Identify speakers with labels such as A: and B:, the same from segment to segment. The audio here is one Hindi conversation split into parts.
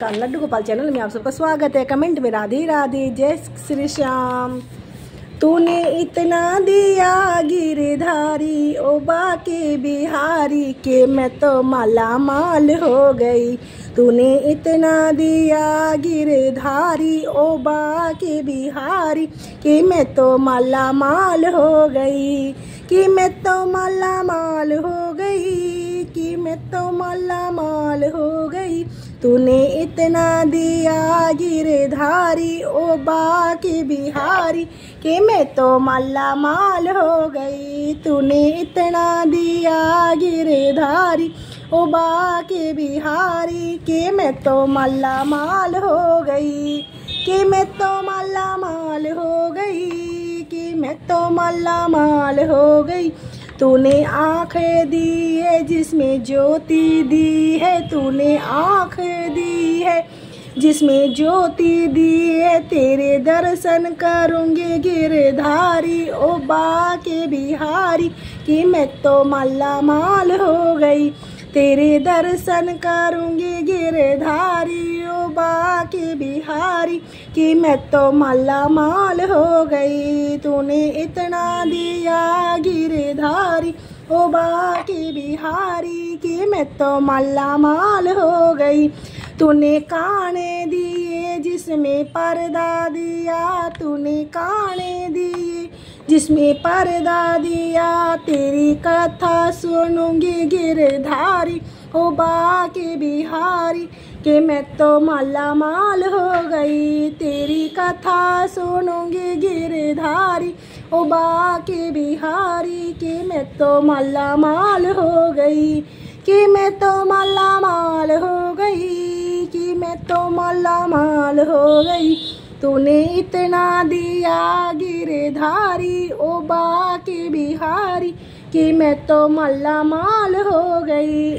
A: लड्डू गोपाल चैनल में आप सबका स्वागत है। कमेंट में राधे राधे, जय श्री श्याम। तूने इतना दिया गिरधारी ओ बाके बिहारी के मैं तो माला माल हो गई। तूने इतना दिया गिरधारी ओ बाके बिहारी कि मैं तो माला माल हो गई, कि मैं तो माला माल हो गई, कि मैं तो माला माल हो गई। तूने इतना दिया गिरधारी ओ बाके बिहारी कि मैं तो माला माल हो गई। तूने इतना दिया गिरधारी ओ बाके बिहारी कि मैं तो माला माल हो गई, कि मैं तो माला माल हो गई, कि मैं तो माला माल हो गई। तूने आँखें दी है जिसमें ज्योति दी है, तूने आँखें दी है जिसमें ज्योति दी है। तेरे दर्शन करूँगी गिरधारी ओ बाके बिहारी कि मैं तो माला माल हो गई। तेरे दर्शन करूँगी गिरधारी ओ बाके बिहारी कि मैं तो माला माल हो गई। तूने इतना दिया गिरधारी ओ बाके बिहारी कि मैं तो माला माल हो गई। तूने काने दिए जिसमें पर्दा दिया, तूने काने दिए जिसमें पर्दा दिया। तेरी कथा सुनूंगी गिरधारी ओ बाके बिहारी कि मैं तो माला माल हो गई। तेरी कथा सुनूंगी गिरधारी ओ बाके बिहारी कि मैं तो माला माल हो गई, कि मैं तो माला माल हो गई, कि मैं तो माला माल हो गई। तूने इतना दिया गिरधारी ओ बाके बिहारी कि मैं तो माला माल हो गई।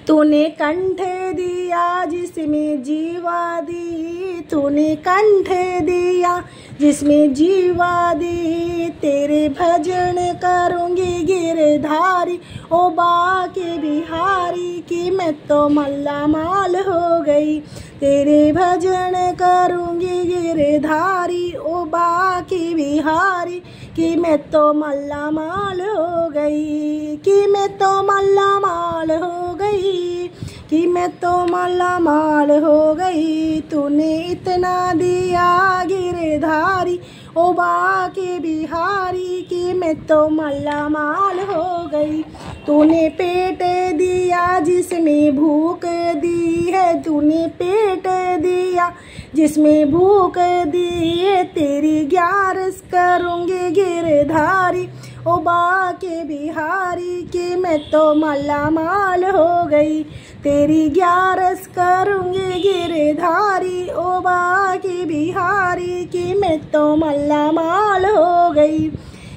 A: तूने कंठ दिया जिसमें जीवा दी, तूने कंठ दिया जिसमें जीवा दी। तेरे भजन करूँगी गिरधारी ओ बाके बिहारी कि मैं तो माला माल हो गई। तेरे भजन करूँगी गिरधारी ओ बाके बिहारी कि मैं तो माला माल हो गई, कि मैं तो माला माल हो गई, कि मैं तो माला माल हो गई। तूने इतना दिया गिरधारी ओ बाके बिहारी कि मैं तो माला माल हो गई। तूने पेट दिया जिसमें भूख दी है, तूने पेट दिया जिसमें भूख दी है। तेरी ग्यारस करूँगी गिरधारी ओ बाके बिहारी कि मैं तो माला माल हो गई। तेरी ग्यारस करूँगी गिरधारी ओ बाके बिहारी कि मैं तो माला माल हो गई,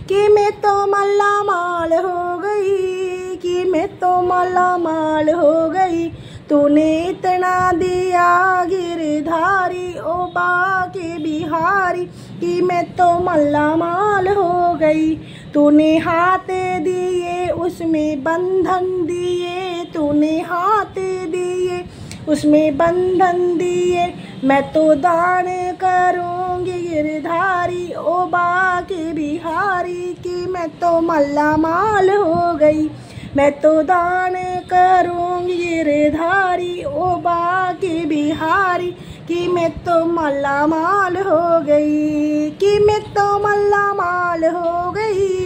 A: कि मैं तो माला माल हो गई, कि मैं तो माला माल हो गई। तूने इतना दिया गिरधारी ओ बाके बिहारी कि मैं तो माला माल हो गई। तूने हाथ दिए उसमें बंधन दिए, तूने हाथ दिए उसमें बंधन दिए। मैं तो दान करूँगी गिरधारी ओ बाके बिहारी कि मैं तो माला माल हो गई। मैं तो दान करूँगी गिरधारी ओ बाके बिहारी कि मैं तो माला माल हो गई, कि मैं तो माला माल हो गई,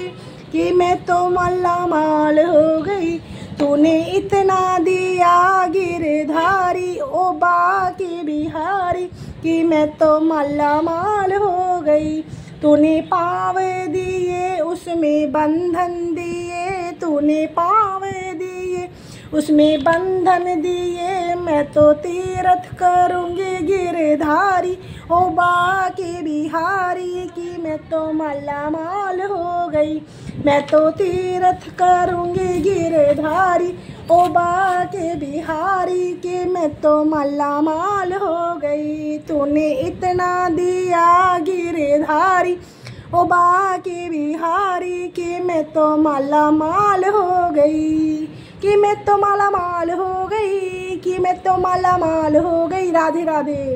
A: कि मैं तो माला माल हो गई। तूने इतना दिया गिरधारी ओ बाके बिहारी कि मैं तो माला माल हो गई। तूने पाँव दिए उसमें बंधन दिए, तूने पाँव दिए उसमें बंधन दिए। मैं तो तीर्थ करूँगी गिरधारी ओ बाके बिहारी कि मैं तो माला माल हो गई। मैं तो तीर्थ करूँगी गिरधारी ओ बाके बिहारी कि मैं तो माला माल हो गई। तूने इतना दिया गिरधारी ओ बाके बिहारी कि मैं तो माला माल हो गई, कि मैं तो माला माल हो गई, की मैं तो माला माल हो गई। राधे राधे।